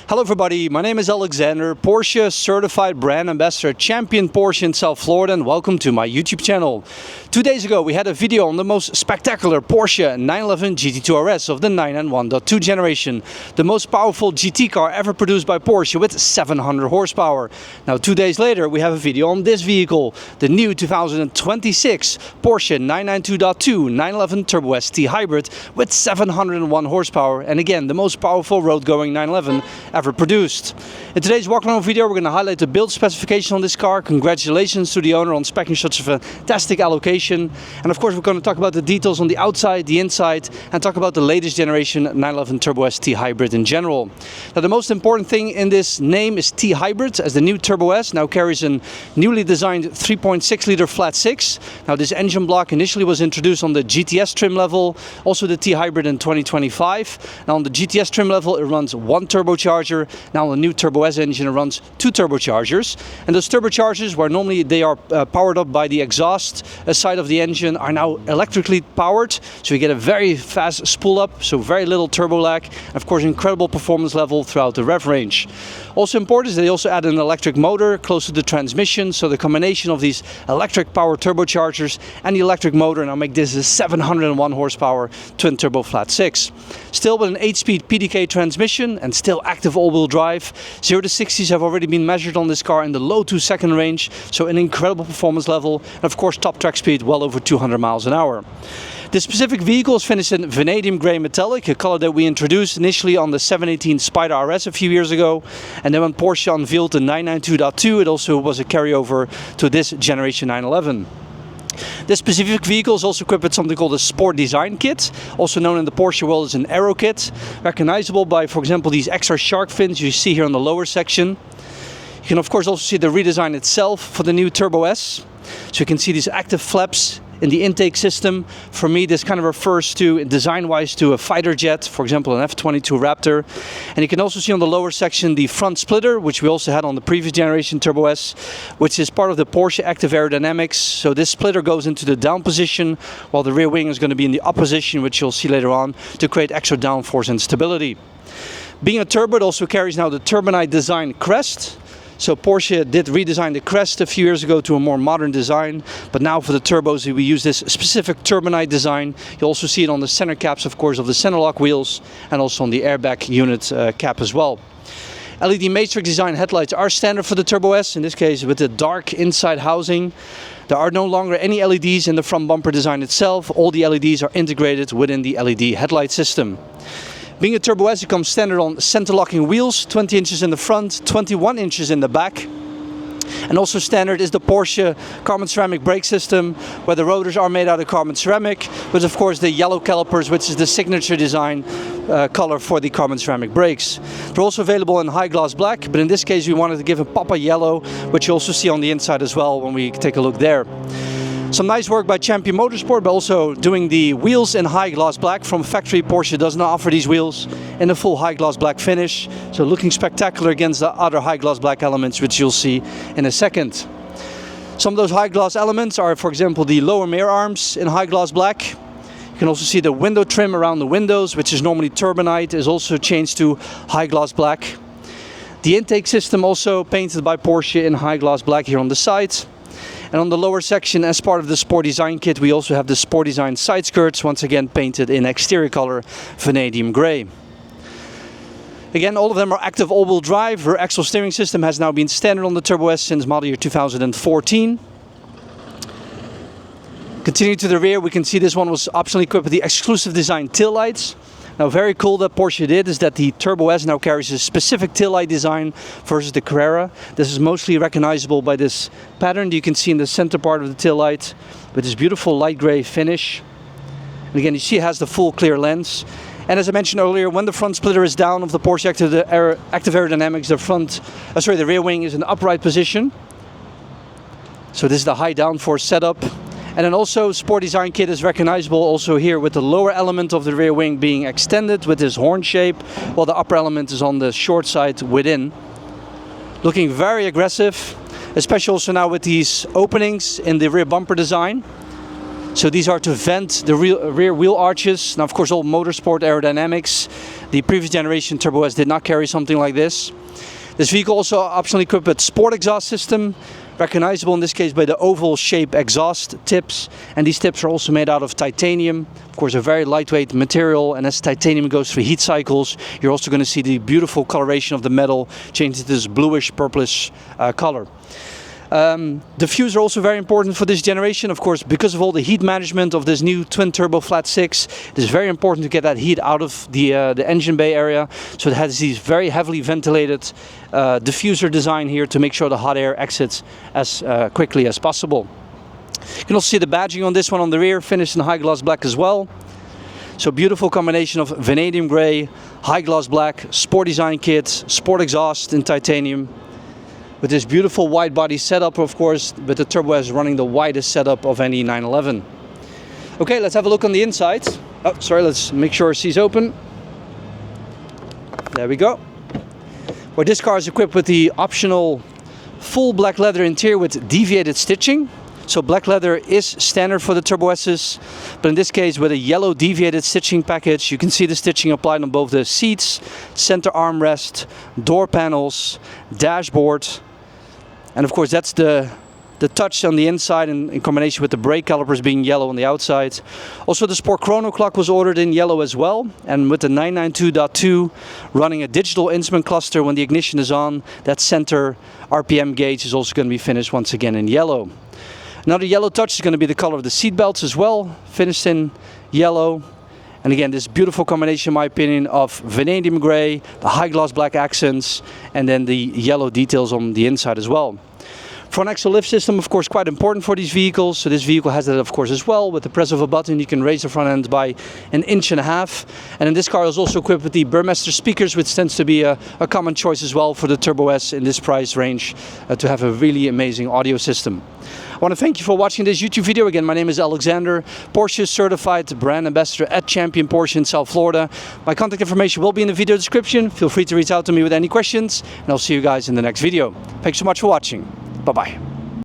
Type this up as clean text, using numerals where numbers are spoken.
Hello everybody, my name is Alexander, Porsche Certified Brand Ambassador, Champion Porsche in South Florida, and welcome to my YouTube channel. 2 days ago we had a video on the most spectacular Porsche 911 GT2 RS of the 991.2 generation, the most powerful GT car ever produced by Porsche with 700 horsepower. Now 2 days later we have a video on this vehicle, the new 2026 Porsche 992.2 911 Turbo ST Hybrid with 701 horsepower, and again the most powerful road-going 911 ever produced. In today's walk-around video we're going to highlight the build specification on this car. Congratulations to the owner on specing such a fantastic allocation, and of course we're going to talk about the details on the outside, the inside, and talk about the latest generation 911 Turbo ST Hybrid in general. Now the most important thing in this name is T Hybrid, as the new Turbo S now carries a newly designed 3.6 liter flat 6. Now this engine block initially was introduced on the GTS trim level, also the T Hybrid in 2025. Now on the GTS trim level it runs one turbocharger. Now on the new Turbo S engine it runs two turbochargers, and those turbochargers, where normally they are powered up by the exhaust side of the engine, are now electrically powered, so you get a very fast spool up, so very little turbo lag, and of course incredible performance level throughout the rev range. Also important is that they also add an electric motor close to the transmission, so the combination of these electric power turbochargers and the electric motor now make this a 701 horsepower twin turbo flat 6. Still with an 8-speed PDK transmission and still active all-wheel drive. 0 to 60s have already been measured on this car in the low 2-second range, so an incredible performance level, and of course top track speed well over 200 miles an hour. This specific vehicle is finished in Vanadium grey metallic, a color that we introduced initially on the 718 Spider RS a few years ago, and then when Porsche unveiled the 992.2 it also was a carryover to this generation 911. This specific vehicle is also equipped with something called a Sport Design Kit, also known in the Porsche world as an Aero Kit, recognizable by, for example, these extra shark fins you see here on the lower section. You can of course also see the redesign itself for the new Turbo S. So you can see these active flaps in the intake system. For me this kind of refers to, design-wise, to a fighter jet, for example an F-22 Raptor. And you can also see on the lower section the front splitter, which we also had on the previous generation Turbo S, which is part of the Porsche active aerodynamics. So this splitter goes into the down position, while the rear wing is going to be in the up position, which you'll see later on, to create extra downforce and stability. Being a turbo, it also carries now the Turbonite design crest. So Porsche did redesign the crest a few years ago to a more modern design, but now for the turbos we use this specific Turbonite design. You'll also see it on the center caps, of course, of the center lock wheels, and also on the airbag unit cap as well. LED matrix design headlights are standard for the Turbo S, in this case with the dark inside housing. There are no longer any LEDs in the front bumper design itself. All the LEDs are integrated within the LED headlight system. Being a Turbo S, it comes standard on center locking wheels, 20 inches in the front, 21 inches in the back. And also standard is the Porsche carbon ceramic brake system, where the rotors are made out of carbon ceramic, with of course the yellow calipers, which is the signature design color for the carbon ceramic brakes. They're also available in high gloss black, but in this case we wanted to give a pop of yellow, which you also see on the inside as well when we take a look there. Some nice work by Champion Motorsport, but also doing the wheels in high gloss black. From factory, Porsche does not offer these wheels in a full high gloss black finish, so looking spectacular against the other high gloss black elements, which you'll see in a second. Some of those high gloss elements are, for example, the lower mirror arms in high gloss black. You can also see the window trim around the windows, which is normally Turbonite, is also changed to high gloss black. The intake system also painted by Porsche in high gloss black here on the side. And on the lower section, as part of the Sport Design Kit, we also have the Sport Design side skirts, once again painted in exterior color Vanadium grey. Again, all of them are active all-wheel drive. Rear axle steering system has now been standard on the Turbo S since model year 2014. Continuing to the rear, we can see this one was optionally equipped with the exclusive design taillights. Now very cool that Porsche did is that the Turbo S now carries a specific taillight design versus the Carrera. This is mostly recognizable by this pattern that you can see in the center part of the taillight, with this beautiful light gray finish. And again, you see it has the full clear lens. And as I mentioned earlier, when the front splitter is down of the Porsche active aerodynamics, the rear wing is in the upright position. So this is the high downforce setup. And then also Sport Design Kit is recognizable also here with the lower element of the rear wing being extended with this horn shape, while the upper element is on the short side within. Looking very aggressive, especially also now with these openings in the rear bumper design. So these are to vent the rear wheel arches. Now, of course, all motorsport aerodynamics. The previous generation Turbo S did not carry something like this. This vehicle also optionally equipped with sport exhaust system, recognizable in this case by the oval shape exhaust tips, and these tips are also made out of titanium, of course a very lightweight material, and as titanium goes through heat cycles, you're also going to see the beautiful coloration of the metal change to this bluish purplish color. Diffusers are also very important for this generation, of course, because of all the heat management of this new twin turbo flat 6. It is very important to get that heat out of the engine bay area, so it has these very heavily ventilated diffuser design here to make sure the hot air exits as quickly as possible. You can also see the badging on this one on the rear, finished in high gloss black as well. So beautiful combination of vanadium grey, high gloss black, sport design kit, sport exhaust in titanium, with this beautiful wide body setup, of course, with the Turbo S running the widest setup of any 911. Okay, let's have a look on the inside. Oh, sorry, let's make sure it's open. There we go. Where this car is equipped with the optional full black leather interior with deviated stitching. So black leather is standard for the Turbo S's, but in this case with a yellow deviated stitching package. You can see the stitching applied on both the seats, center armrest, door panels, dashboard. And of course that's the touch on the inside in combination with the brake calipers being yellow on the outside. Also the Sport Chrono clock was ordered in yellow as well, and with the 992.2 running a digital instrument cluster when the ignition is on. That center RPM gauge is also going to be finished once again in yellow. Another yellow touch is going to be the color of the seat belts as well, finished in yellow. And again, this beautiful combination, in my opinion, of vanadium grey, the high gloss black accents, and then the yellow details on the inside as well. Front axle lift system, of course, quite important for these vehicles. So this vehicle has that, of course, as well. With the press of a button, you can raise the front end by 1.5 inches. And in this car is also equipped with the Burmester speakers, which tends to be a common choice as well for the Turbo S in this price range, to have a really amazing audio system. I want to thank you for watching this YouTube video. Again, my name is Alexander, Porsche certified brand ambassador at Champion Porsche in South Florida. My contact information will be in the video description. Feel free to reach out to me with any questions, and I'll see you guys in the next video. Thanks so much for watching. Bye-bye.